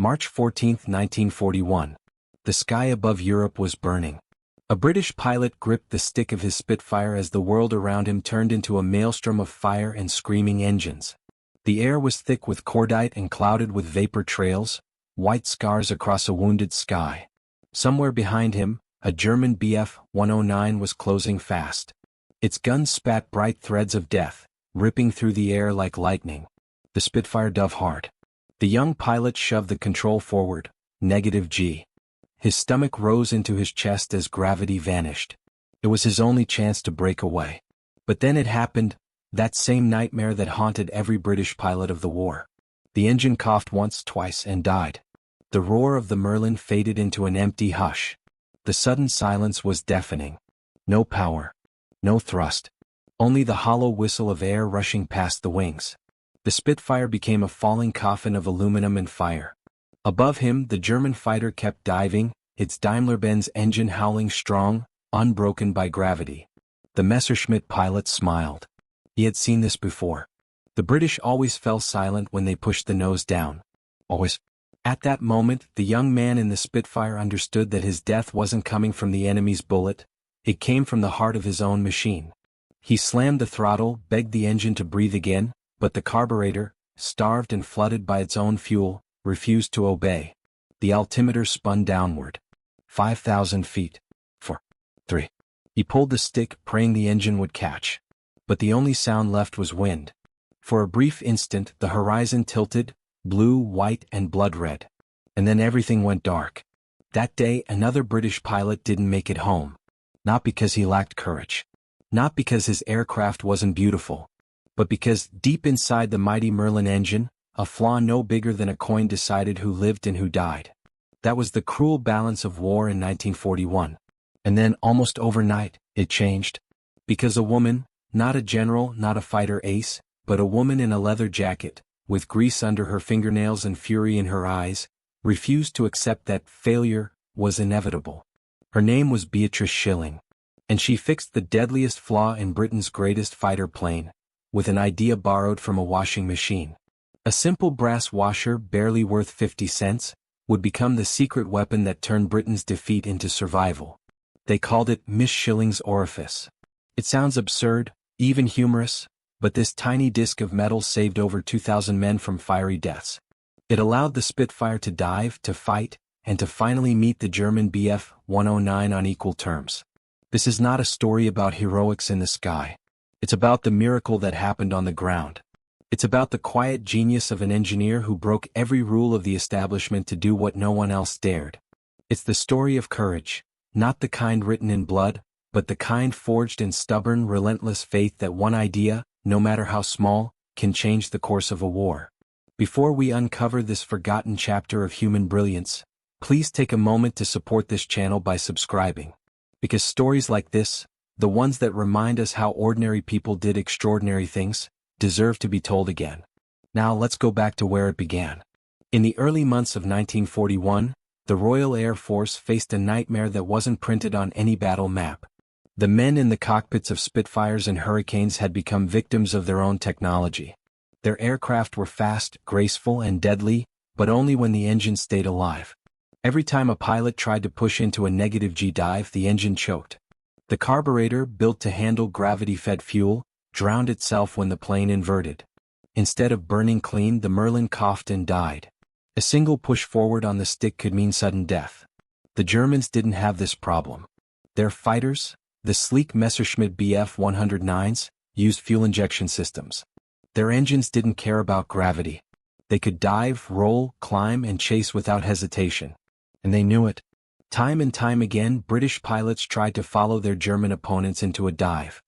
March 14, 1941. The sky above Europe was burning. A British pilot gripped the stick of his Spitfire as the world around him turned into a maelstrom of fire and screaming engines. The air was thick with cordite and clouded with vapor trails, white scars across a wounded sky. Somewhere behind him, a German Bf-109 was closing fast. Its guns spat bright threads of death, ripping through the air like lightning. The Spitfire dove hard. The young pilot shoved the control forward, -G. His stomach rose into his chest as gravity vanished. It was his only chance to break away. But then it happened, that same nightmare that haunted every British pilot of the war. The engine coughed once, twice, and died. The roar of the Merlin faded into an empty hush. The sudden silence was deafening. No power. No thrust. Only the hollow whistle of air rushing past the wings. The Spitfire became a falling coffin of aluminum and fire. Above him, the German fighter kept diving, its Daimler-Benz engine howling strong, unbroken by gravity. The Messerschmitt pilot smiled. He had seen this before. The British always fell silent when they pushed the nose down. Always. At that moment, the young man in the Spitfire understood that his death wasn't coming from the enemy's bullet, it came from the heart of his own machine. He slammed the throttle, begged the engine to breathe again, but the carburetor, starved and flooded by its own fuel, refused to obey. The altimeter spun downward. 5,000 feet. 4. 3. He pulled the stick, praying the engine would catch. But the only sound left was wind. For a brief instant, the horizon tilted, blue, white, and blood red. And then everything went dark. That day, another British pilot didn't make it home. Not because he lacked courage. Not because his aircraft wasn't beautiful. But because, deep inside the mighty Merlin engine, a flaw no bigger than a coin decided who lived and who died. That was the cruel balance of war in 1941. And then, almost overnight, it changed. Because a woman, not a general, not a fighter ace, but a woman in a leather jacket, with grease under her fingernails and fury in her eyes, refused to accept that failure was inevitable. Her name was Beatrice Shilling. And she fixed the deadliest flaw in Britain's greatest fighter plane, with an idea borrowed from a washing machine. A simple brass washer, barely worth 50 cents, would become the secret weapon that turned Britain's defeat into survival. They called it Miss Shilling's Orifice. It sounds absurd, even humorous, but this tiny disc of metal saved over 2,000 men from fiery deaths. It allowed the Spitfire to dive, to fight, and to finally meet the German Bf-109 on equal terms. This is not a story about heroics in the sky. It's about the miracle that happened on the ground. It's about the quiet genius of an engineer who broke every rule of the establishment to do what no one else dared. It's the story of courage, not the kind written in blood, but the kind forged in stubborn, relentless faith that one idea, no matter how small, can change the course of a war. Before we uncover this forgotten chapter of human brilliance, please take a moment to support this channel by subscribing. Because stories like this, the ones that remind us how ordinary people did extraordinary things, deserve to be told again. Now let's go back to where it began. In the early months of 1941, the Royal Air Force faced a nightmare that wasn't printed on any battle map. The men in the cockpits of Spitfires and Hurricanes had become victims of their own technology. Their aircraft were fast, graceful, and deadly, but only when the engine stayed alive. Every time a pilot tried to push into a -G dive, the engine choked. The carburetor, built to handle gravity-fed fuel, drowned itself when the plane inverted. Instead of burning clean, the Merlin coughed and died. A single push forward on the stick could mean sudden death. The Germans didn't have this problem. Their fighters, the sleek Messerschmitt Bf-109s, used fuel injection systems. Their engines didn't care about gravity. They could dive, roll, climb, and chase without hesitation. And they knew it. Time and time again, British pilots tried to follow their German opponents into a dive.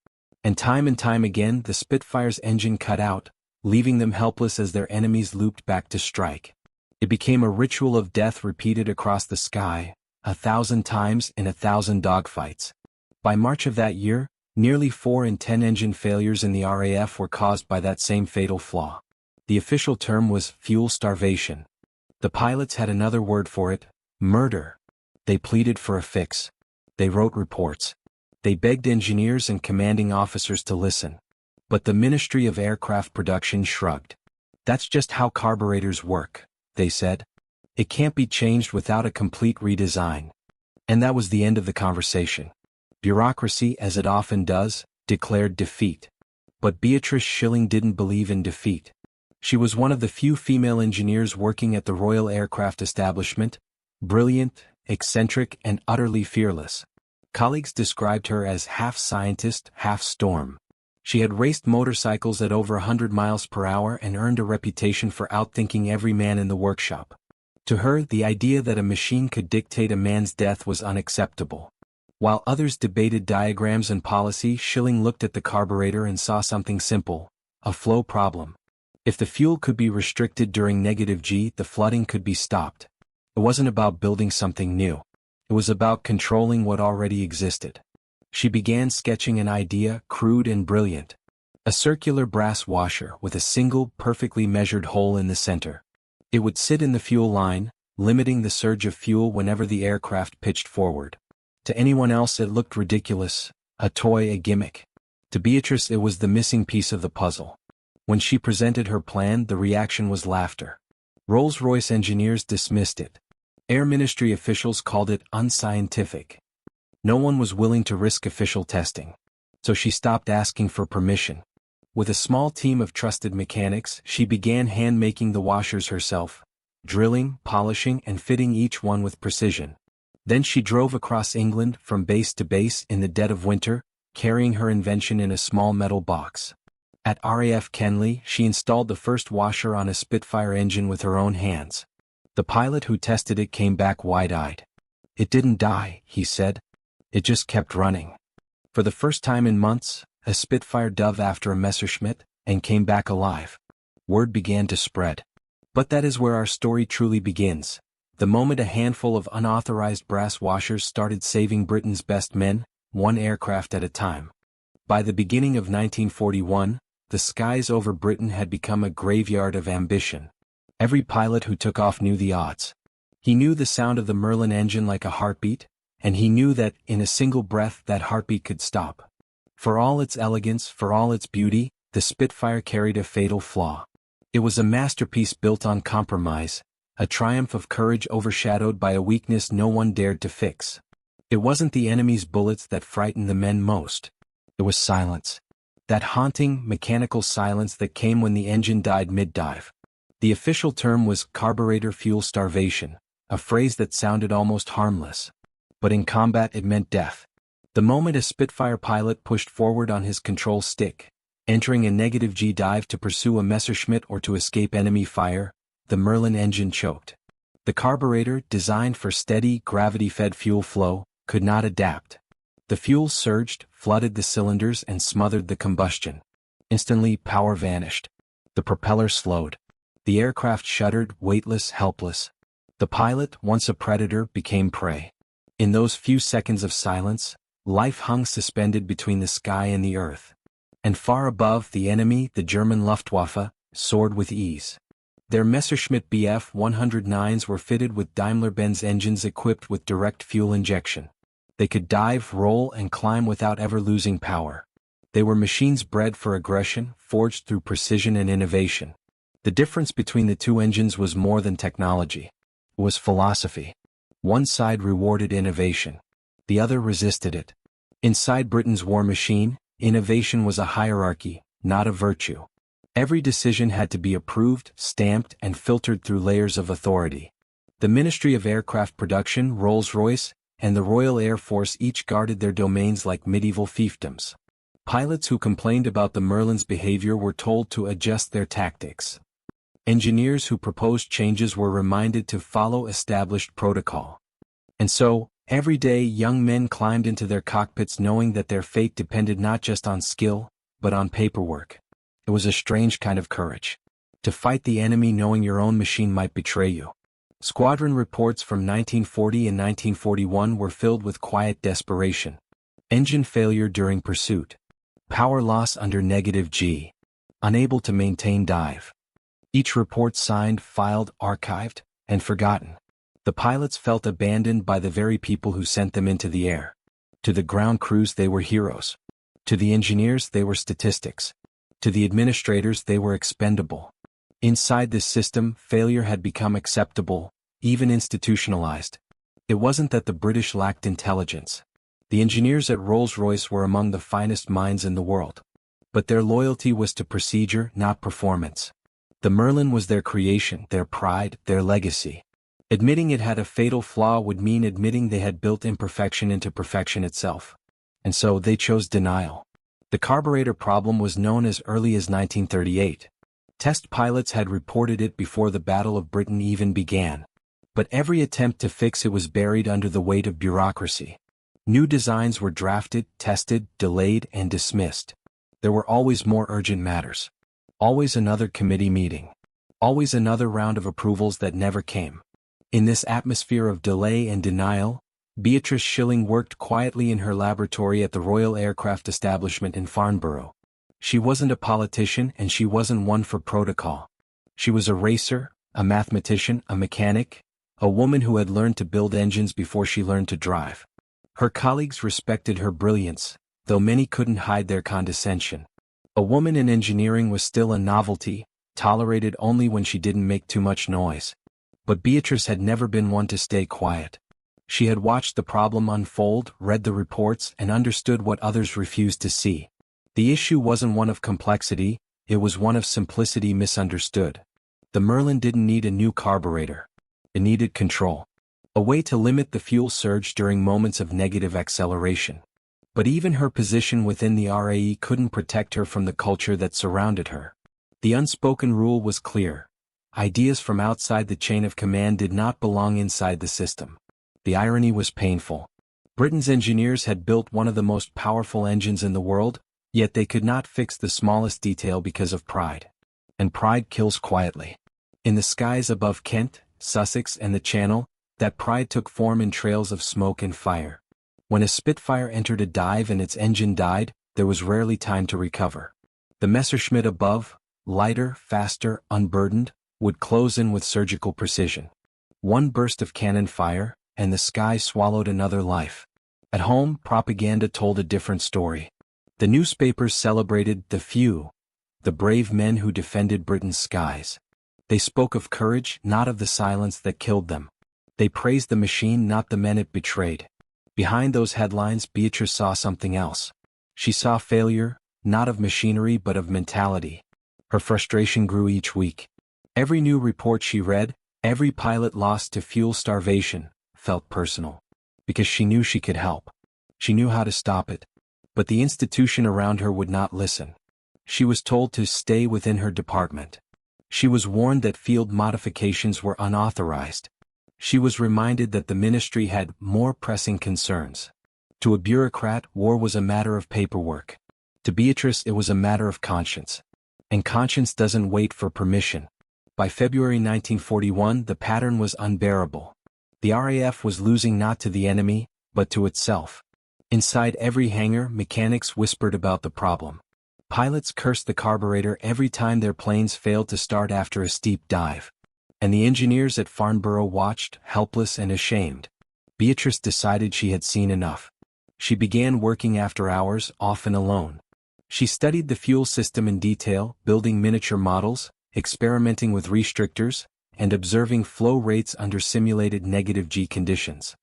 And time again, the Spitfire's engine cut out, leaving them helpless as their enemies looped back to strike. It became a ritual of death repeated across the sky, 1,000 times in 1,000 dogfights. By March of that year, nearly 4 in 10 engine failures in the RAF were caused by that same fatal flaw. The official term was fuel starvation. The pilots had another word for it: murder. They pleaded for a fix. They wrote reports. They begged engineers and commanding officers to listen. But the Ministry of Aircraft Production shrugged. That's just how carburetors work, they said. It can't be changed without a complete redesign. And that was the end of the conversation. Bureaucracy, as it often does, declared defeat. But Beatrice Shilling didn't believe in defeat. She was one of the few female engineers working at the Royal Aircraft Establishment, brilliant, eccentric, and utterly fearless. Colleagues described her as half scientist, half storm. She had raced motorcycles at over 100 miles per hour and earned a reputation for outthinking every man in the workshop. To her, the idea that a machine could dictate a man's death was unacceptable. While others debated diagrams and policy, Shilling looked at the carburetor and saw something simple: a flow problem. If the fuel could be restricted during -G, the flooding could be stopped. It wasn't about building something new. It was about controlling what already existed. She began sketching an idea, crude and brilliant. A circular brass washer with a single, perfectly measured hole in the center. It would sit in the fuel line, limiting the surge of fuel whenever the aircraft pitched forward. To anyone else it looked ridiculous, a toy, a gimmick. To Beatrice it was the missing piece of the puzzle. When she presented her plan, the reaction was laughter. Rolls-Royce engineers dismissed it. Air Ministry officials called it unscientific. No one was willing to risk official testing. So she stopped asking for permission. With a small team of trusted mechanics, she began hand-making the washers herself, drilling, polishing, and fitting each one with precision. Then she drove across England from base to base in the dead of winter, carrying her invention in a small metal box. At RAF Kenley, she installed the first washer on a Spitfire engine with her own hands. The pilot who tested it came back wide-eyed. "It didn't die," he said. "It just kept running." For the first time in months, a Spitfire dove after a Messerschmitt, and came back alive. Word began to spread. But that is where our story truly begins. The moment a handful of unauthorized brass washers started saving Britain's best men, one aircraft at a time. By the beginning of 1941, the skies over Britain had become a graveyard of ambition. Every pilot who took off knew the odds. He knew the sound of the Merlin engine like a heartbeat, and he knew that, in a single breath, that heartbeat could stop. For all its elegance, for all its beauty, the Spitfire carried a fatal flaw. It was a masterpiece built on compromise, a triumph of courage overshadowed by a weakness no one dared to fix. It wasn't the enemy's bullets that frightened the men most. It was silence. That haunting, mechanical silence that came when the engine died mid-dive. The official term was carburetor fuel starvation, a phrase that sounded almost harmless. But in combat it meant death. The moment a Spitfire pilot pushed forward on his control stick, entering a -G dive to pursue a Messerschmitt or to escape enemy fire, the Merlin engine choked. The carburetor, designed for steady, gravity-fed fuel flow, could not adapt. The fuel surged, flooded the cylinders and smothered the combustion. Instantly, power vanished. The propeller slowed. The aircraft shuddered, weightless, helpless. The pilot, once a predator, became prey. In those few seconds of silence, life hung suspended between the sky and the earth. And far above, the enemy, the German Luftwaffe, soared with ease. Their Messerschmitt Bf-109s were fitted with Daimler-Benz engines equipped with direct fuel injection. They could dive, roll, and climb without ever losing power. They were machines bred for aggression, forged through precision and innovation. The difference between the two engines was more than technology. It was philosophy. One side rewarded innovation. The other resisted it. Inside Britain's war machine, innovation was a hierarchy, not a virtue. Every decision had to be approved, stamped, and filtered through layers of authority. The Ministry of Aircraft Production, Rolls-Royce, and the Royal Air Force each guarded their domains like medieval fiefdoms. Pilots who complained about the Merlin's behavior were told to adjust their tactics. Engineers who proposed changes were reminded to follow established protocol. And so, every day young men climbed into their cockpits knowing that their fate depended not just on skill, but on paperwork. It was a strange kind of courage. To fight the enemy knowing your own machine might betray you. Squadron reports from 1940 and 1941 were filled with quiet desperation. Engine failure during pursuit. Power loss under -G. Unable to maintain dive. Each report signed, filed, archived, and forgotten. The pilots felt abandoned by the very people who sent them into the air. To the ground crews they were heroes. To the engineers they were statistics. To the administrators they were expendable. Inside this system, failure had become acceptable, even institutionalized. It wasn't that the British lacked intelligence. The engineers at Rolls-Royce were among the finest minds in the world. But their loyalty was to procedure, not performance. The Merlin was their creation, their pride, their legacy. Admitting it had a fatal flaw would mean admitting they had built imperfection into perfection itself. And so they chose denial. The carburetor problem was known as early as 1938. Test pilots had reported it before the Battle of Britain even began. But every attempt to fix it was buried under the weight of bureaucracy. New designs were drafted, tested, delayed, and dismissed. There were always more urgent matters. Always another committee meeting. Always another round of approvals that never came. In this atmosphere of delay and denial, Beatrice Shilling worked quietly in her laboratory at the Royal Aircraft Establishment in Farnborough. She wasn't a politician and she wasn't one for protocol. She was a racer, a mathematician, a mechanic, a woman who had learned to build engines before she learned to drive. Her colleagues respected her brilliance, though many couldn't hide their condescension. A woman in engineering was still a novelty, tolerated only when she didn't make too much noise. But Beatrice had never been one to stay quiet. She had watched the problem unfold, read the reports, and understood what others refused to see. The issue wasn't one of complexity, it was one of simplicity misunderstood. The Merlin didn't need a new carburetor. It needed control. A way to limit the fuel surge during moments of negative acceleration. But even her position within the RAE couldn't protect her from the culture that surrounded her. The unspoken rule was clear. Ideas from outside the chain of command did not belong inside the system. The irony was painful. Britain's engineers had built one of the most powerful engines in the world, yet they could not fix the smallest detail because of pride. And pride kills quietly. In the skies above Kent, Sussex, and the Channel, that pride took form in trails of smoke and fire. When a Spitfire entered a dive and its engine died, there was rarely time to recover. The Messerschmitt above, lighter, faster, unburdened, would close in with surgical precision. One burst of cannon fire, and the sky swallowed another life. At home, propaganda told a different story. The newspapers celebrated the few, the brave men who defended Britain's skies. They spoke of courage, not of the silence that killed them. They praised the machine, not the men it betrayed. Behind those headlines, Beatrice saw something else. She saw failure, not of machinery but of mentality. Her frustration grew each week. Every new report she read, every pilot lost to fuel starvation, felt personal. Because she knew she could help. She knew how to stop it. But the institution around her would not listen. She was told to stay within her department. She was warned that field modifications were unauthorized. She was reminded that the ministry had more pressing concerns. To a bureaucrat, war was a matter of paperwork. To Beatrice, it was a matter of conscience. And conscience doesn't wait for permission. By February 1941, the pattern was unbearable. The RAF was losing not to the enemy, but to itself. Inside every hangar, mechanics whispered about the problem. Pilots cursed the carburetor every time their planes failed to start after a steep dive. And the engineers at Farnborough watched, helpless and ashamed. Beatrice decided she had seen enough. She began working after hours, often alone. She studied the fuel system in detail, building miniature models, experimenting with restrictors, and observing flow rates under simulated negative G conditions.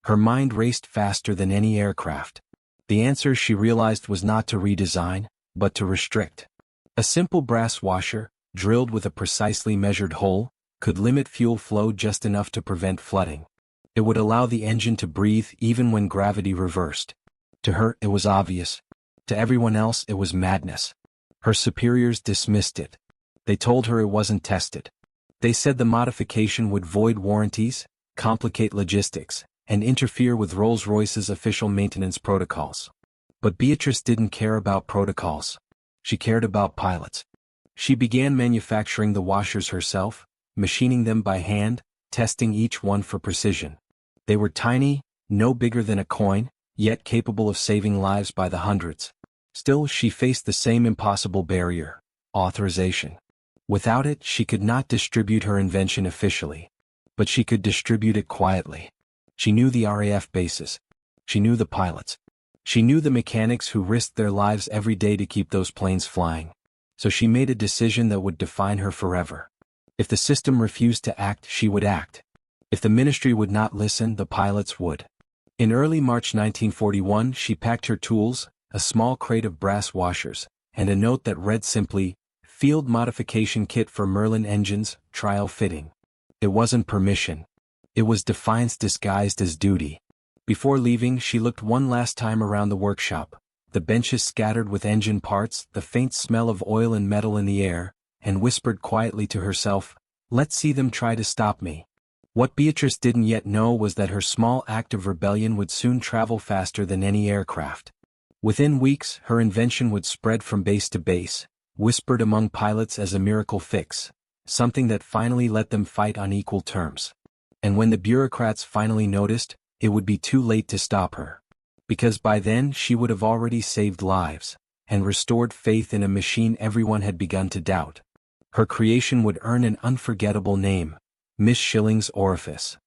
Her mind raced faster than any aircraft. The answer, she realized, was not to redesign, but to restrict. A simple brass washer, drilled with a precisely measured hole, could limit fuel flow just enough to prevent flooding. It would allow the engine to breathe even when gravity reversed. To her, it was obvious. To everyone else, it was madness. Her superiors dismissed it. They told her it wasn't tested. They said the modification would void warranties, complicate logistics, and interfere with Rolls-Royce's official maintenance protocols. But Beatrice didn't care about protocols. She cared about pilots. She began manufacturing the washers herself, machining them by hand, testing each one for precision. They were tiny, no bigger than a coin, yet capable of saving lives by the hundreds. Still, she faced the same impossible barrier: authorization. Without it, she could not distribute her invention officially. But she could distribute it quietly. She knew the RAF bases. She knew the pilots. She knew the mechanics who risked their lives every day to keep those planes flying. So she made a decision that would define her forever. If the system refused to act, she would act. If the ministry would not listen, the pilots would. In early March 1941, she packed her tools, a small crate of brass washers, and a note that read simply, "Field Modification Kit for Merlin Engines, Trial Fitting." It wasn't permission. It was defiance disguised as duty. Before leaving, she looked one last time around the workshop, the benches scattered with engine parts, the faint smell of oil and metal in the air, and whispered quietly to herself, "Let's see them try to stop me." What Beatrice didn't yet know was that her small act of rebellion would soon travel faster than any aircraft. Within weeks, her invention would spread from base to base, whispered among pilots as a miracle fix, something that finally let them fight on equal terms. And when the bureaucrats finally noticed, it would be too late to stop her. Because by then she would have already saved lives, and restored faith in a machine everyone had begun to doubt. Her creation would earn an unforgettable name, Miss Shilling's Orifice.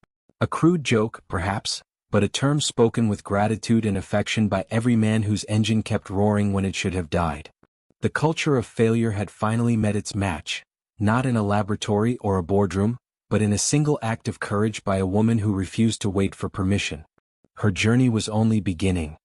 A crude joke, perhaps, but a term spoken with gratitude and affection by every man whose engine kept roaring when it should have died. The culture of failure had finally met its match, not in a laboratory or a boardroom, but in a single act of courage by a woman who refused to wait for permission. Her journey was only beginning.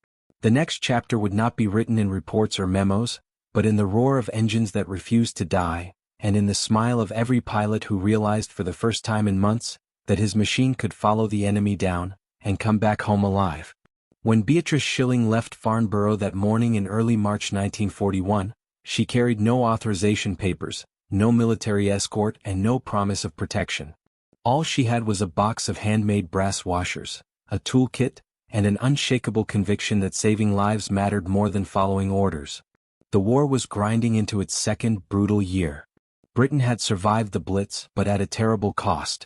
The next chapter would not be written in reports or memos, but in the roar of engines that refused to die, and in the smile of every pilot who realized for the first time in months that his machine could follow the enemy down and come back home alive. When Beatrice Shilling left Farnborough that morning in early March 1941, she carried no authorization papers, no military escort, and no promise of protection. All she had was a box of handmade brass washers, a toolkit, and an unshakable conviction that saving lives mattered more than following orders. The war was grinding into its second brutal year. Britain had survived the Blitz, but at a terrible cost.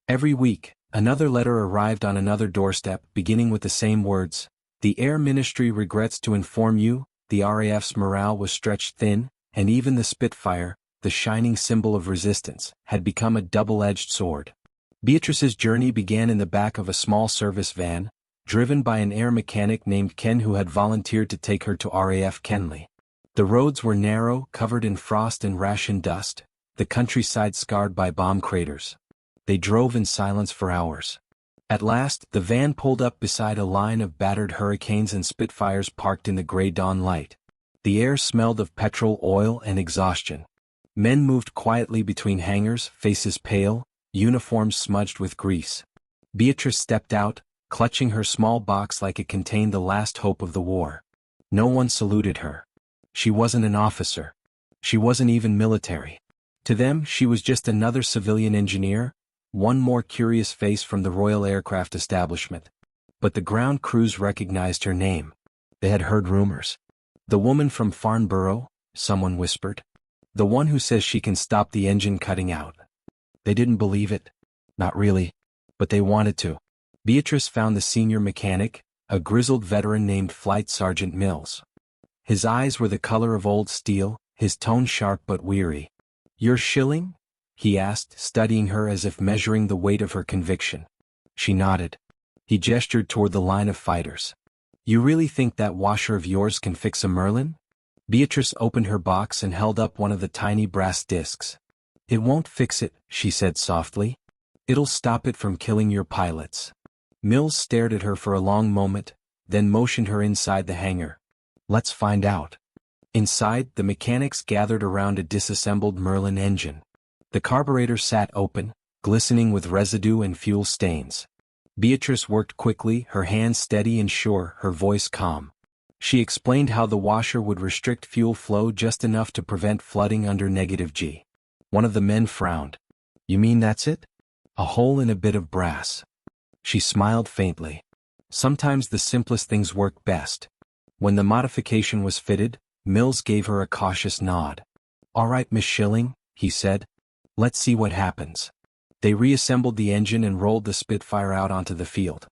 Every week, another letter arrived on another doorstep, beginning with the same words: "The Air Ministry regrets to inform you, the RAF's morale was stretched thin, and even the Spitfire, the shining symbol of resistance, had become a double-edged sword." Beatrice's journey began in the back of a small service van, driven by an air mechanic named Ken who had volunteered to take her to RAF Kenley. The roads were narrow, covered in frost and ration dust, the countryside scarred by bomb craters. They drove in silence for hours. At last, the van pulled up beside a line of battered Hurricanes and Spitfires parked in the gray dawn light. The air smelled of petrol, oil, and exhaustion. Men moved quietly between hangars, faces pale, uniforms smudged with grease. Beatrice stepped out, clutching her small box like it contained the last hope of the war. No one saluted her. She wasn't an officer. She wasn't even military. To them, she was just another civilian engineer, one more curious face from the Royal Aircraft establishment. But the ground crews recognized her name. They had heard rumors. "The woman from Farnborough," someone whispered. "The one who says she can stop the engine cutting out." They didn't believe it. Not really. But they wanted to. Beatrice found the senior mechanic, a grizzled veteran named Flight Sergeant Mills. His eyes were the color of old steel, his tone sharp but weary. "You're Shilling?" he asked, studying her as if measuring the weight of her conviction. She nodded. He gestured toward the line of fighters. "You really think that washer of yours can fix a Merlin?" Beatrice opened her box and held up one of the tiny brass discs. "It won't fix it," she said softly. "It'll stop it from killing your pilots." Mills stared at her for a long moment, then motioned her inside the hangar. "Let's find out." Inside, the mechanics gathered around a disassembled Merlin engine. The carburetor sat open, glistening with residue and fuel stains. Beatrice worked quickly, her hands steady and sure, her voice calm. She explained how the washer would restrict fuel flow just enough to prevent flooding under -G. One of the men frowned. "You mean that's it? A hole in a bit of brass?" She smiled faintly. Sometimes the simplest things work best. When the modification was fitted, Mills gave her a cautious nod. "All right, Miss Shilling," he said. "Let's see what happens." They reassembled the engine and rolled the Spitfire out onto the field.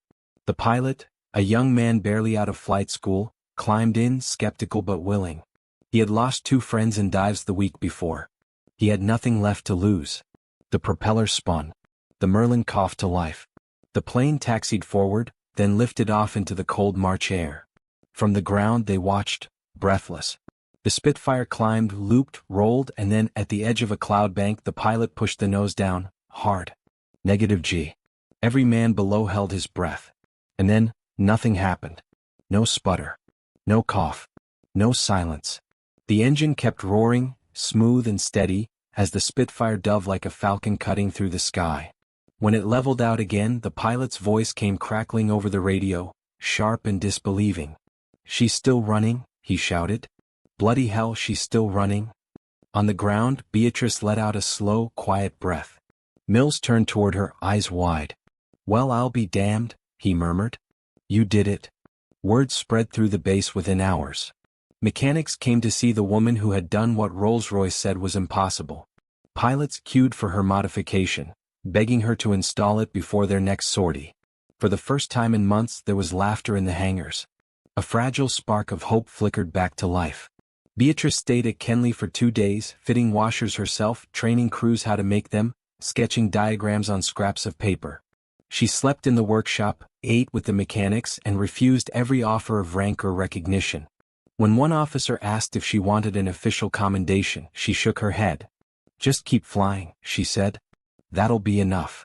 The pilot, a young man barely out of flight school, climbed in, skeptical but willing. He had lost 2 friends in dives the week before. He had nothing left to lose. The propeller spun. The Merlin coughed to life. The plane taxied forward, then lifted off into the cold March air. From the ground they watched, breathless. The Spitfire climbed, looped, rolled, and then, at the edge of a cloud bank, the pilot pushed the nose down, hard. -G. Every man below held his breath. And then, nothing happened. No sputter. No cough. No silence. The engine kept roaring, smooth and steady, as the Spitfire dove like a falcon cutting through the sky. When it leveled out again, the pilot's voice came crackling over the radio, sharp and disbelieving. "She's still running," he shouted. "Bloody hell, she's still running." On the ground, Beatrice let out a slow, quiet breath. Mills turned toward her, eyes wide. "Well, I'll be damned," he murmured. "You did it." Word spread through the base within hours. Mechanics came to see the woman who had done what Rolls-Royce said was impossible. Pilots queued for her modification, begging her to install it before their next sortie. For the first time in months there was laughter in the hangars. A fragile spark of hope flickered back to life. Beatrice stayed at Kenley for 2 days, fitting washers herself, training crews how to make them, sketching diagrams on scraps of paper. She slept in the workshop, ate with the mechanics, and refused every offer of rank or recognition. When one officer asked if she wanted an official commendation, she shook her head. "Just keep flying," she said. "That'll be enough."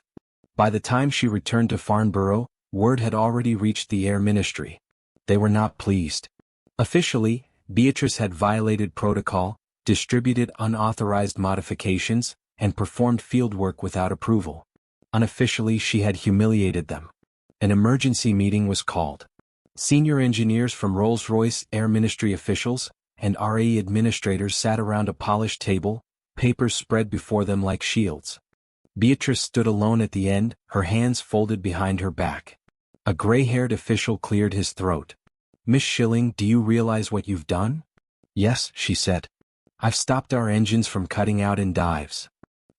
By the time she returned to Farnborough, word had already reached the Air Ministry. They were not pleased. Officially, Beatrice had violated protocol, distributed unauthorized modifications, and performed fieldwork without approval. Unofficially, she had humiliated them. An emergency meeting was called. Senior engineers from Rolls-Royce Air Ministry officials and RAE administrators sat around a polished table, papers spread before them like shields. Beatrice stood alone at the end, her hands folded behind her back. A gray-haired official cleared his throat. "Miss Shilling, do you realize what you've done?" "Yes," she said. "I've stopped our engines from cutting out in dives."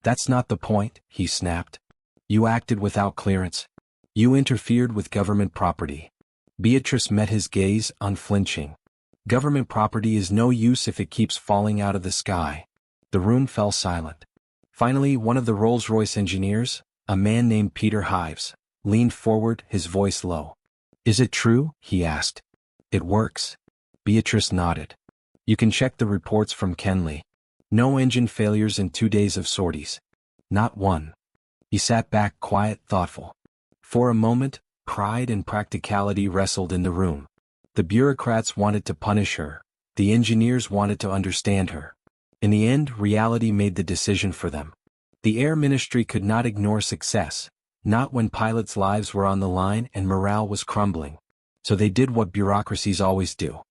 "That's not the point," he snapped. "You acted without clearance. You interfered with government property." Beatrice met his gaze, unflinching. "Government property is no use if it keeps falling out of the sky." The room fell silent. Finally, one of the Rolls-Royce engineers, a man named Peter Hives, leaned forward, his voice low. "Is it true?" he asked. "It works." Beatrice nodded. "You can check the reports from Kenley. No engine failures in 2 days of sorties. Not one." He sat back, quiet, thoughtful. For a moment, pride and practicality wrestled in the room. The bureaucrats wanted to punish her. The engineers wanted to understand her. In the end, reality made the decision for them. The Air Ministry could not ignore success, not when pilots' lives were on the line and morale was crumbling. So they did what bureaucracies always do.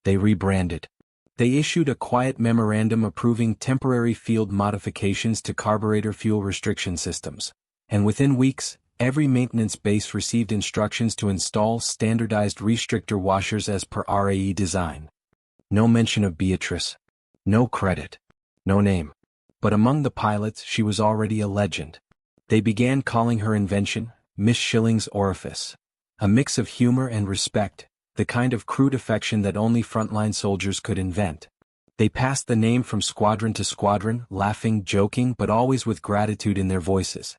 They rebranded. They issued a quiet memorandum approving temporary field modifications to carburetor fuel restriction systems. And within weeks, every maintenance base received instructions to install standardized restrictor washers as per RAE design. No mention of Beatrice. No credit. No name. But among the pilots she was already a legend. They began calling her invention, Miss Shilling's Orifice. A mix of humor and respect, the kind of crude affection that only frontline soldiers could invent. They passed the name from squadron to squadron, laughing, joking, but always with gratitude in their voices.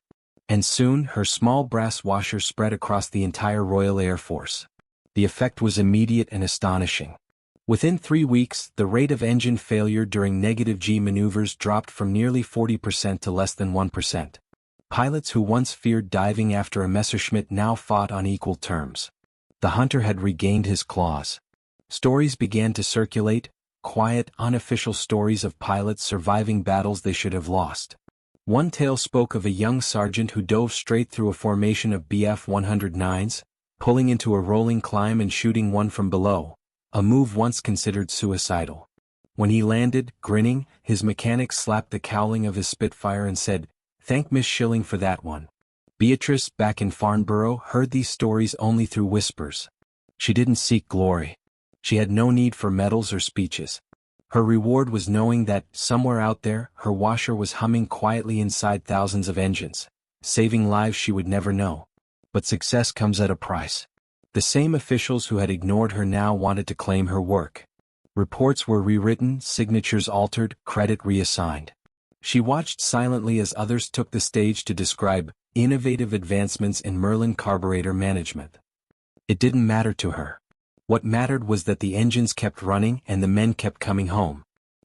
And soon her small brass washer spread across the entire Royal Air Force. The effect was immediate and astonishing. Within 3 weeks, the rate of engine failure during negative G maneuvers dropped from nearly 40% to less than 1%. Pilots who once feared diving after a Messerschmitt now fought on equal terms. The hunter had regained his claws. Stories began to circulate, quiet, unofficial stories of pilots surviving battles they should have lost. One tale spoke of a young sergeant who dove straight through a formation of Bf-109s, pulling into a rolling climb and shooting one from below, a move once considered suicidal. When he landed, grinning, his mechanic slapped the cowling of his Spitfire and said, "Thank Miss Shilling for that one." Beatrice, back in Farnborough, heard these stories only through whispers. She didn't seek glory. She had no need for medals or speeches. Her reward was knowing that, somewhere out there, her washer was humming quietly inside thousands of engines, saving lives she would never know. But success comes at a price. The same officials who had ignored her now wanted to claim her work. Reports were rewritten, signatures altered, credit reassigned. She watched silently as others took the stage to describe innovative advancements in Merlin carburetor management. It didn't matter to her. What mattered was that the engines kept running and the men kept coming home.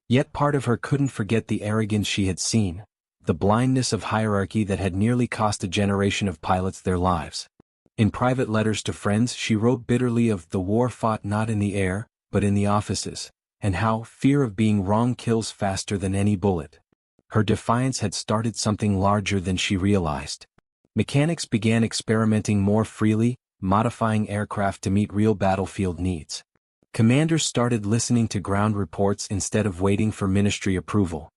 Yet part of her couldn't forget the arrogance she had seen, the blindness of hierarchy that had nearly cost a generation of pilots their lives. In private letters to friends she wrote bitterly of the war fought not in the air, but in the offices, and how fear of being wrong kills faster than any bullet. Her defiance had started something larger than she realized. Mechanics began experimenting more freely, modifying aircraft to meet real battlefield needs. Commanders started listening to ground reports instead of waiting for ministry approval.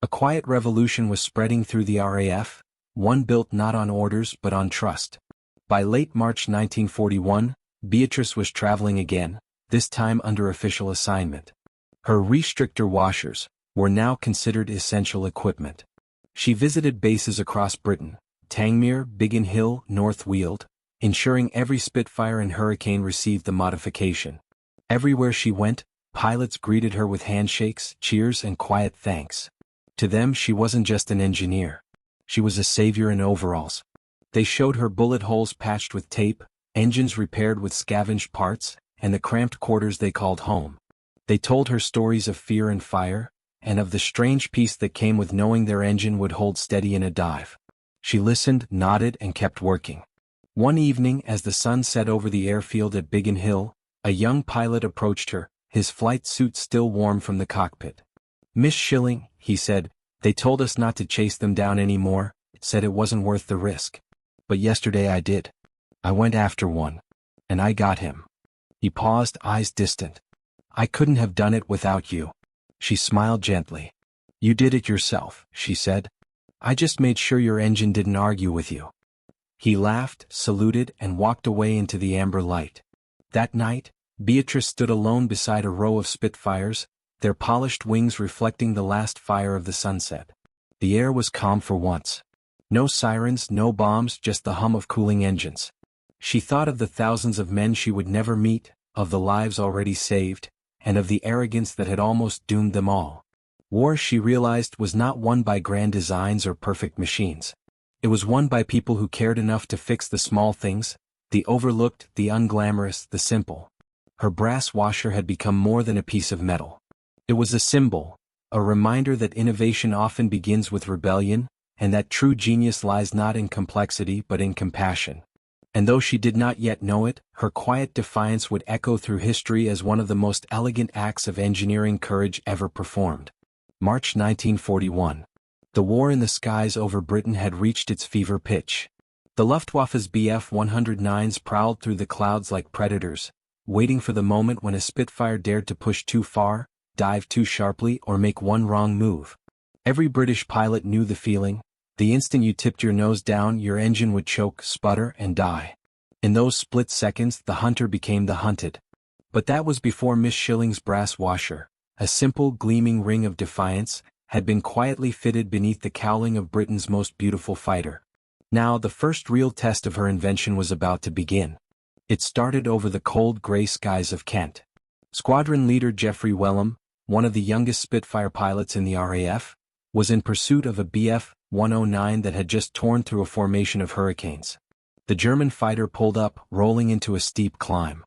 A quiet revolution was spreading through the RAF, one built not on orders but on trust. By late March 1941, Beatrice was traveling again, this time under official assignment. Her restrictor washers were now considered essential equipment. She visited bases across Britain, Tangmere, Biggin Hill, North Weald, ensuring every Spitfire and Hurricane received the modification. Everywhere she went, pilots greeted her with handshakes, cheers and quiet thanks. To them she wasn't just an engineer. She was a savior in overalls. They showed her bullet holes patched with tape, engines repaired with scavenged parts, and the cramped quarters they called home. They told her stories of fear and fire, and of the strange peace that came with knowing their engine would hold steady in a dive. She listened, nodded, and kept working. One evening, as the sun set over the airfield at Biggin Hill, a young pilot approached her, his flight suit still warm from the cockpit. "Miss Shilling," he said, "they told us not to chase them down anymore, said it wasn't worth the risk. But yesterday I did. I went after one. And I got him." He paused, eyes distant. "I couldn't have done it without you." She smiled gently. "You did it yourself," she said. "I just made sure your engine didn't argue with you." He laughed, saluted, and walked away into the amber light. That night, Beatrice stood alone beside a row of Spitfires, their polished wings reflecting the last fire of the sunset. The air was calm for once. No sirens, no bombs, just the hum of cooling engines. She thought of the thousands of men she would never meet, of the lives already saved, and of the arrogance that had almost doomed them all. War, she realized, was not won by grand designs or perfect machines. It was won by people who cared enough to fix the small things, the overlooked, the unglamorous, the simple. Her brass washer had become more than a piece of metal. It was a symbol, a reminder that innovation often begins with rebellion, and that true genius lies not in complexity but in compassion. And though she did not yet know it, her quiet defiance would echo through history as one of the most elegant acts of engineering courage ever performed. March 1941. The war in the skies over Britain had reached its fever pitch. The Luftwaffe's Bf-109s prowled through the clouds like predators, waiting for the moment when a Spitfire dared to push too far, dive too sharply, or make one wrong move. Every British pilot knew the feeling. The instant you tipped your nose down, your engine would choke, sputter, and die. In those split seconds, the hunter became the hunted. But that was before Miss Shilling's brass washer, a simple, gleaming ring of defiance, had been quietly fitted beneath the cowling of Britain's most beautiful fighter. Now the first real test of her invention was about to begin. It started over the cold grey skies of Kent. Squadron leader Geoffrey Wellham, one of the youngest Spitfire pilots in the RAF, was in pursuit of a Bf-109 that had just torn through a formation of Hurricanes. The German fighter pulled up, rolling into a steep climb.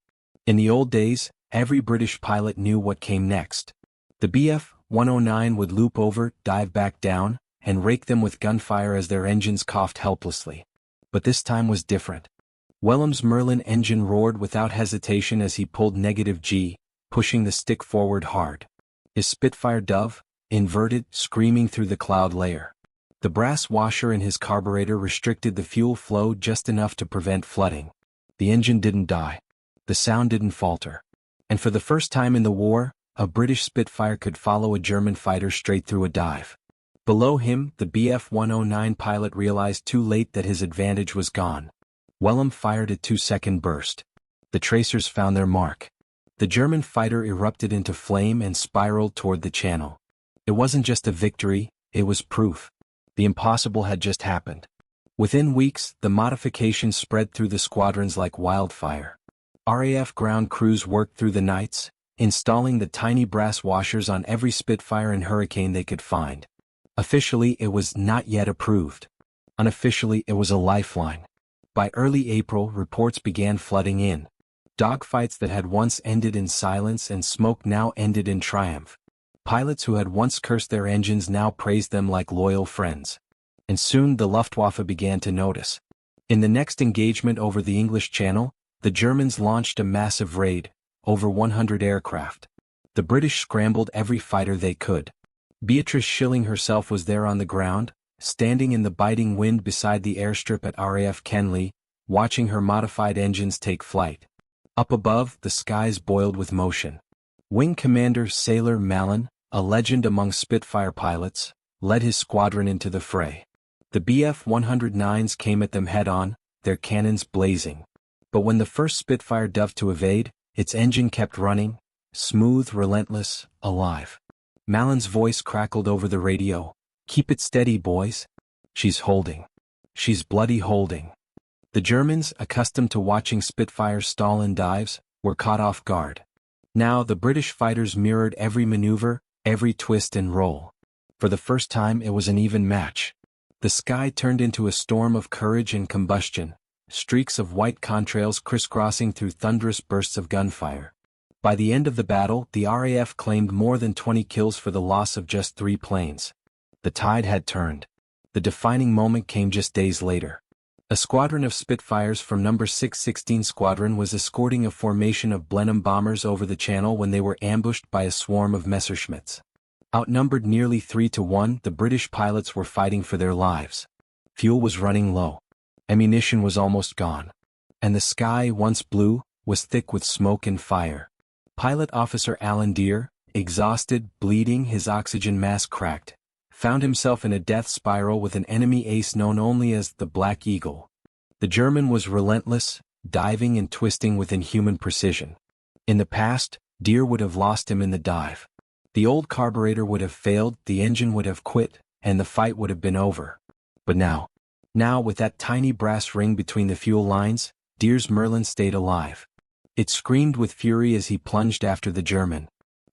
In the old days, every British pilot knew what came next. The Bf-109 would loop over, dive back down, and rake them with gunfire as their engines coughed helplessly. But this time was different. Wellham's Merlin engine roared without hesitation as he pulled -G, pushing the stick forward hard. His Spitfire dove, inverted, screaming through the cloud layer. The brass washer in his carburetor restricted the fuel flow just enough to prevent flooding. The engine didn't die. The sound didn't falter. And for the first time in the war, a British Spitfire could follow a German fighter straight through a dive. Below him, the Bf-109 pilot realized too late that his advantage was gone. Wellham fired a 2-second burst. The tracers found their mark. The German fighter erupted into flame and spiraled toward the channel. It wasn't just a victory, it was proof. The impossible had just happened. Within weeks, the modifications spread through the squadrons like wildfire. RAF ground crews worked through the nights, installing the tiny brass washers on every Spitfire and Hurricane they could find. Officially, it was not yet approved. Unofficially, it was a lifeline. By early April, reports began flooding in. Dogfights that had once ended in silence and smoke now ended in triumph. Pilots who had once cursed their engines now praised them like loyal friends. and soon the Luftwaffe began to notice. In the next engagement over the English Channel, the Germans launched a massive raid, over 100 aircraft. The British scrambled every fighter they could. Beatrice Shilling herself was there on the ground, standing in the biting wind beside the airstrip at RAF Kenley, watching her modified engines take flight. Up above, the skies boiled with motion. Wing Commander Sailor Merlin, a legend among Spitfire pilots, led his squadron into the fray. The Bf-109s came at them head-on, their cannons blazing. But when the first Spitfire dove to evade, its engine kept running, smooth, relentless, alive. Merlin's voice crackled over the radio. "Keep it steady, boys. She's holding. She's bloody holding." The Germans, accustomed to watching Spitfires stall in dives, were caught off guard. Now the British fighters mirrored every maneuver, every twist and roll. For the first time it was an even match. The sky turned into a storm of courage and combustion, streaks of white contrails crisscrossing through thunderous bursts of gunfire. By the end of the battle, the RAF claimed more than 20 kills for the loss of just 3 planes. The tide had turned. The defining moment came just days later. A squadron of Spitfires from No. 616 Squadron was escorting a formation of Blenheim bombers over the channel when they were ambushed by a swarm of Messerschmitts. Outnumbered nearly 3-1, the British pilots were fighting for their lives. Fuel was running low. Ammunition was almost gone. And the sky, once blue, was thick with smoke and fire. Pilot Officer Alan Deere, exhausted, bleeding, his oxygen mask cracked, found himself in a death spiral with an enemy ace known only as the Black Eagle. The German was relentless, diving and twisting with inhuman precision. In the past, Deere would have lost him in the dive. The old carburetor would have failed, the engine would have quit, and the fight would have been over. But now, with that tiny brass ring between the fuel lines, Deere's Merlin stayed alive. It screamed with fury as he plunged after the German.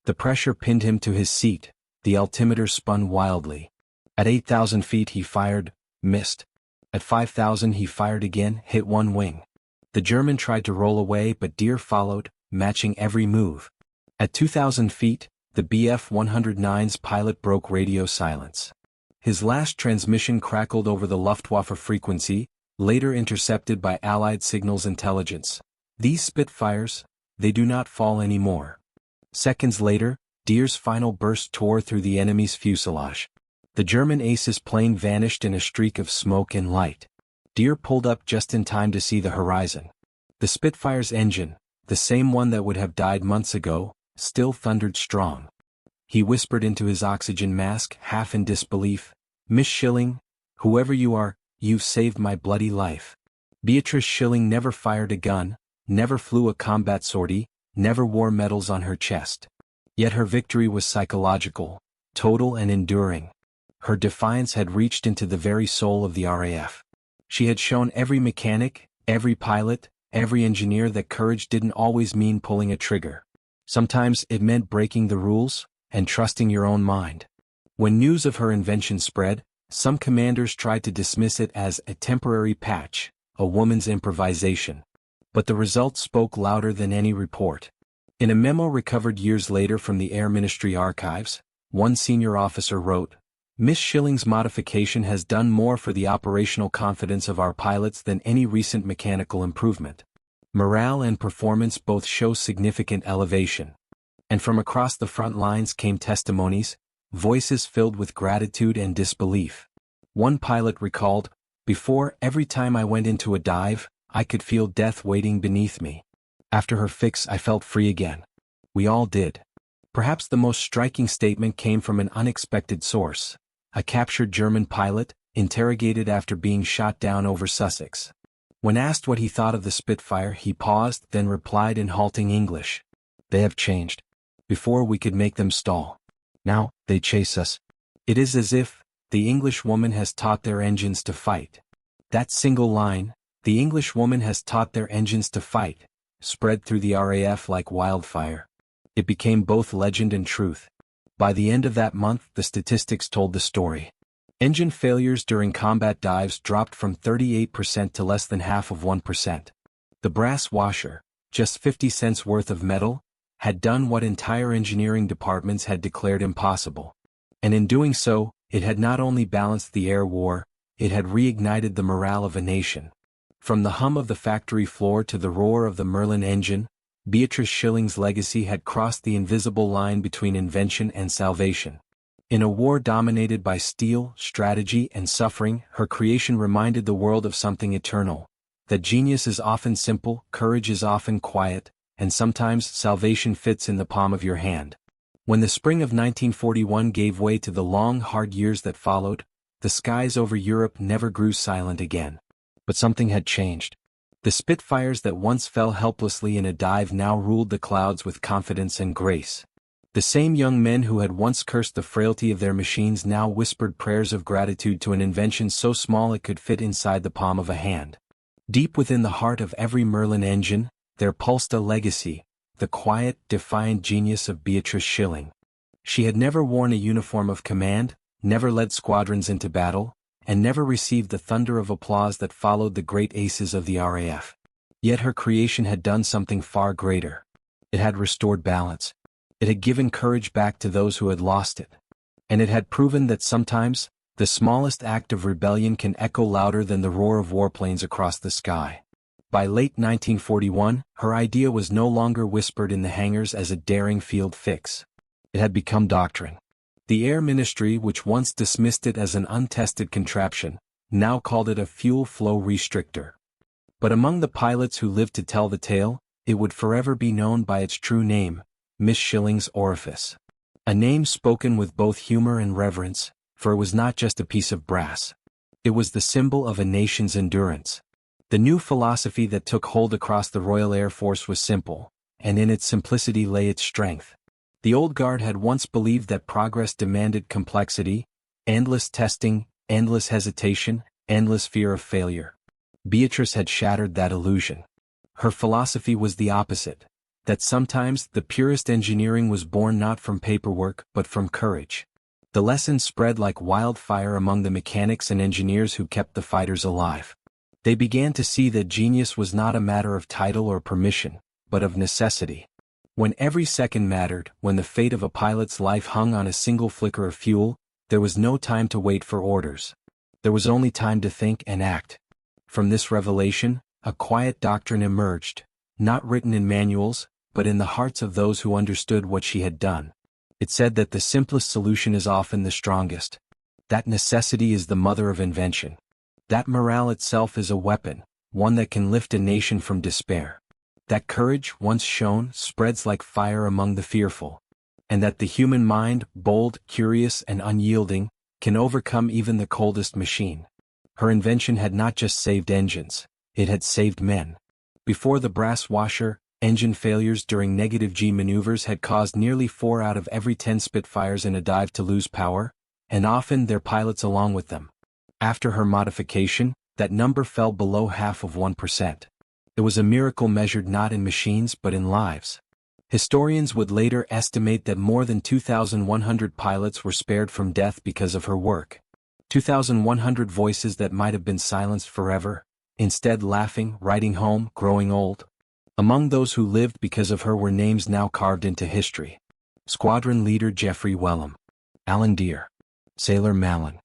The pressure pinned him to his seat, the altimeter spun wildly. At 8,000 feet he fired, missed. At 5,000 he fired again, hit one wing. The German tried to roll away but Deere followed, matching every move. At 2,000 feet, the Bf-109's pilot broke radio silence. His last transmission crackled over the Luftwaffe frequency, later intercepted by Allied signals intelligence. "These Spitfires, they do not fall anymore." Seconds later, Deere's final burst tore through the enemy's fuselage. The German ace's plane vanished in a streak of smoke and light. Deere pulled up just in time to see the horizon. The Spitfire's engine, the same one that would have died months ago, still thundered strong. He whispered into his oxygen mask, half in disbelief, "Miss Shilling, whoever you are, you've saved my bloody life." Beatrice Shilling never fired a gun, never flew a combat sortie, never wore medals on her chest. Yet her victory was psychological, total and enduring. Her defiance had reached into the very soul of the RAF. She had shown every mechanic, every pilot, every engineer that courage didn't always mean pulling a trigger. Sometimes it meant breaking the rules and trusting your own mind. When news of her invention spread, some commanders tried to dismiss it as a temporary patch, a woman's improvisation. But the results spoke louder than any report. In a memo recovered years later from the Air Ministry archives, one senior officer wrote, "Miss Shilling's modification has done more for the operational confidence of our pilots than any recent mechanical improvement. Morale and performance both show significant elevation." And from across the front lines came testimonies, voices filled with gratitude and disbelief. One pilot recalled, "Before, every time I went into a dive, I could feel death waiting beneath me. After her fix I felt free again." We all did. Perhaps the most striking statement came from an unexpected source. A captured German pilot, interrogated after being shot down over Sussex. When asked what he thought of the Spitfire, he paused, then replied in halting English, "They have changed. Before we could make them stall. Now, they chase us. It is as if the English woman has taught their engines to fight." That single line, "The English woman has taught their engines to fight," spread through the RAF like wildfire. It became both legend and truth. By the end of that month, the statistics told the story. Engine failures during combat dives dropped from 38% to less than half of 1%. The brass washer, just 50 cents worth of metal, had done what entire engineering departments had declared impossible. And in doing so, it had not only balanced the air war, it had reignited the morale of a nation. From the hum of the factory floor to the roar of the Merlin engine, Beatrice Shilling's legacy had crossed the invisible line between invention and salvation. In a war dominated by steel, strategy, and suffering, her creation reminded the world of something eternal. That genius is often simple, courage is often quiet, and sometimes salvation fits in the palm of your hand. When the spring of 1941 gave way to the long, hard years that followed, the skies over Europe never grew silent again. But something had changed. The Spitfires that once fell helplessly in a dive now ruled the clouds with confidence and grace. The same young men who had once cursed the frailty of their machines now whispered prayers of gratitude to an invention so small it could fit inside the palm of a hand. Deep within the heart of every Merlin engine, there pulsed a legacy, the quiet, defiant genius of Beatrice Shilling. She had never worn a uniform of command, never led squadrons into battle, and never received the thunder of applause that followed the great aces of the RAF. Yet her creation had done something far greater. It had restored balance. It had given courage back to those who had lost it. And it had proven that sometimes, the smallest act of rebellion can echo louder than the roar of warplanes across the sky. By late 1941, her idea was no longer whispered in the hangars as a daring field fix. It had become doctrine. The Air Ministry, which once dismissed it as an untested contraption, now called it a fuel flow restrictor. But among the pilots who lived to tell the tale, it would forever be known by its true name, Miss Shilling's Orifice. A name spoken with both humor and reverence, for it was not just a piece of brass. It was the symbol of a nation's endurance. The new philosophy that took hold across the Royal Air Force was simple, and in its simplicity lay its strength. The old guard had once believed that progress demanded complexity, endless testing, endless hesitation, endless fear of failure. Beatrice had shattered that illusion. Her philosophy was the opposite, that sometimes the purest engineering was born not from paperwork but from courage. The lesson spread like wildfire among the mechanics and engineers who kept the fighters alive. They began to see that genius was not a matter of title or permission, but of necessity. When every second mattered, when the fate of a pilot's life hung on a single flicker of fuel, there was no time to wait for orders. There was only time to think and act. From this revelation, a quiet doctrine emerged, not written in manuals, but in the hearts of those who understood what she had done. It said that the simplest solution is often the strongest. That necessity is the mother of invention. That morale itself is a weapon, one that can lift a nation from despair. That courage, once shown, spreads like fire among the fearful. And that the human mind, bold, curious, and unyielding, can overcome even the coldest machine. Her invention had not just saved engines, it had saved men. Before the brass washer, engine failures during negative G maneuvers had caused nearly 4 out of every 10 Spitfires in a dive to lose power, and often their pilots along with them. After her modification, that number fell below half of 1%. It was a miracle measured not in machines but in lives. Historians would later estimate that more than 2,100 pilots were spared from death because of her work. 2,100 voices that might have been silenced forever, instead laughing, writing home, growing old. Among those who lived because of her were names now carved into history. Squadron leader Geoffrey Wellham, Alan Deere, Sailor Mallon.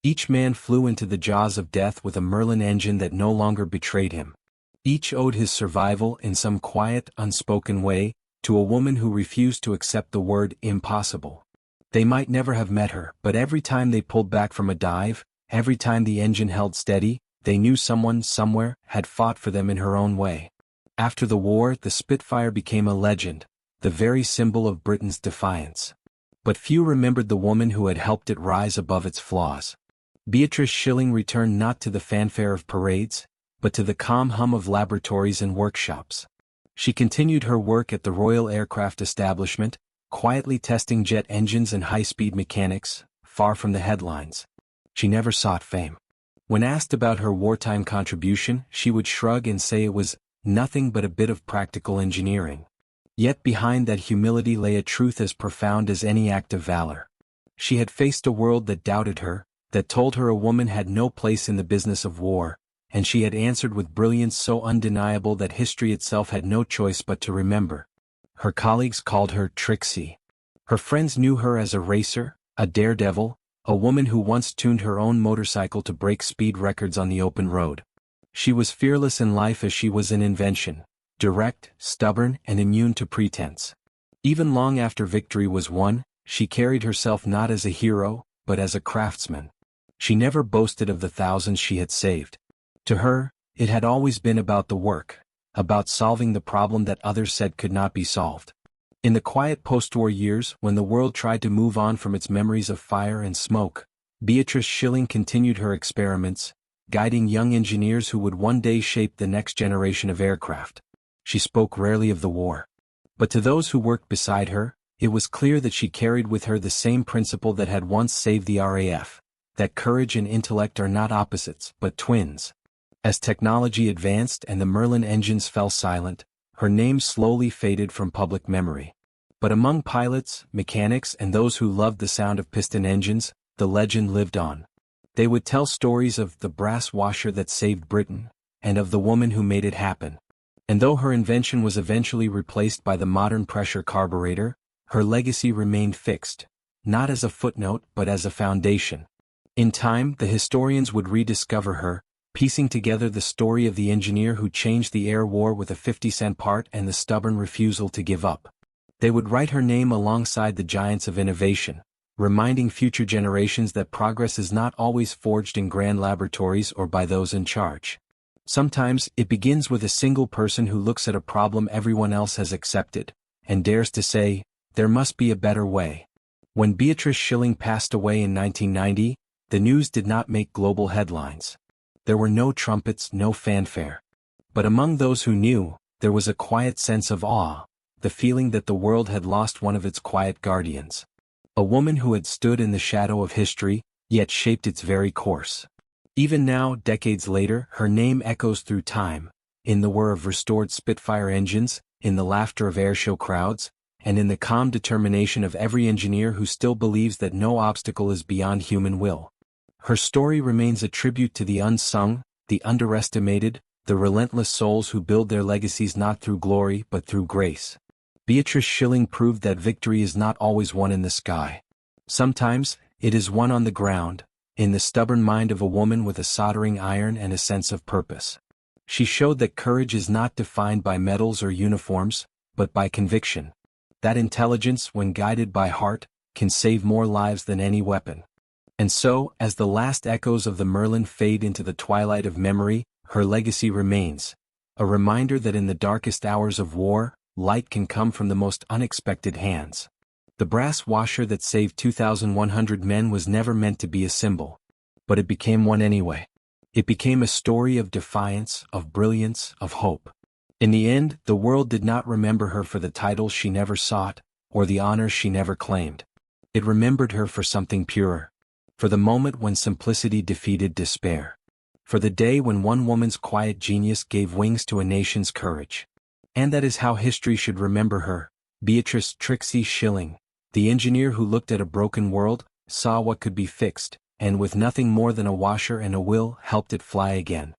Each man flew into the jaws of death with a Merlin engine that no longer betrayed him. Each owed his survival in some quiet, unspoken way, to a woman who refused to accept the word impossible. They might never have met her, but every time they pulled back from a dive, every time the engine held steady, they knew someone, somewhere, had fought for them in her own way. After the war, the Spitfire became a legend, the very symbol of Britain's defiance. But few remembered the woman who had helped it rise above its flaws. Beatrice Shilling returned not to the fanfare of parades, but to the calm hum of laboratories and workshops. She continued her work at the Royal Aircraft Establishment, quietly testing jet engines and high-speed mechanics, far from the headlines. She never sought fame. When asked about her wartime contribution, she would shrug and say it was nothing but a bit of practical engineering. Yet behind that humility lay a truth as profound as any act of valor. She had faced a world that doubted her, that told her a woman had no place in the business of war, and she had answered with brilliance so undeniable that history itself had no choice but to remember. Her colleagues called her Trixie. Her friends knew her as a racer, a daredevil, a woman who once tuned her own motorcycle to break speed records on the open road. She was fearless in life as she was in invention, direct, stubborn, and immune to pretense. Even long after victory was won, she carried herself not as a hero, but as a craftsman. She never boasted of the thousands she had saved. To her, it had always been about the work, about solving the problem that others said could not be solved. In the quiet post-war years, when the world tried to move on from its memories of fire and smoke, Beatrice Shilling continued her experiments, guiding young engineers who would one day shape the next generation of aircraft. She spoke rarely of the war. But to those who worked beside her, it was clear that she carried with her the same principle that had once saved the RAF, that courage and intellect are not opposites, but twins. As technology advanced and the Merlin engines fell silent, her name slowly faded from public memory. But among pilots, mechanics, and those who loved the sound of piston engines, the legend lived on. They would tell stories of the brass washer that saved Britain, and of the woman who made it happen. And though her invention was eventually replaced by the modern pressure carburetor, her legacy remained fixed, not as a footnote but as a foundation. In time, the historians would rediscover her, piecing together the story of the engineer who changed the air war with a 50-cent part and the stubborn refusal to give up. They would write her name alongside the giants of innovation, reminding future generations that progress is not always forged in grand laboratories or by those in charge. Sometimes, it begins with a single person who looks at a problem everyone else has accepted, and dares to say, there must be a better way. When Beatrice Shilling passed away in 1990, the news did not make global headlines. There were no trumpets, no fanfare. But among those who knew, there was a quiet sense of awe, the feeling that the world had lost one of its quiet guardians. A woman who had stood in the shadow of history, yet shaped its very course. Even now, decades later, her name echoes through time, in the whir of restored Spitfire engines, in the laughter of airshow crowds, and in the calm determination of every engineer who still believes that no obstacle is beyond human will. Her story remains a tribute to the unsung, the underestimated, the relentless souls who build their legacies not through glory but through grace. Beatrice Shilling proved that victory is not always won in the sky. Sometimes, it is won on the ground, in the stubborn mind of a woman with a soldering iron and a sense of purpose. She showed that courage is not defined by medals or uniforms, but by conviction. That intelligence, when guided by heart, can save more lives than any weapon. And so, as the last echoes of the Merlin fade into the twilight of memory, her legacy remains, a reminder that in the darkest hours of war, light can come from the most unexpected hands. The brass washer that saved 2,100 men was never meant to be a symbol. But it became one anyway. It became a story of defiance, of brilliance, of hope. In the end, the world did not remember her for the titles she never sought, or the honors she never claimed. It remembered her for something purer. For the moment when simplicity defeated despair. For the day when one woman's quiet genius gave wings to a nation's courage. And that is how history should remember her, Beatrice Trixie Shilling, the engineer who looked at a broken world, saw what could be fixed, and with nothing more than a washer and a will, helped it fly again.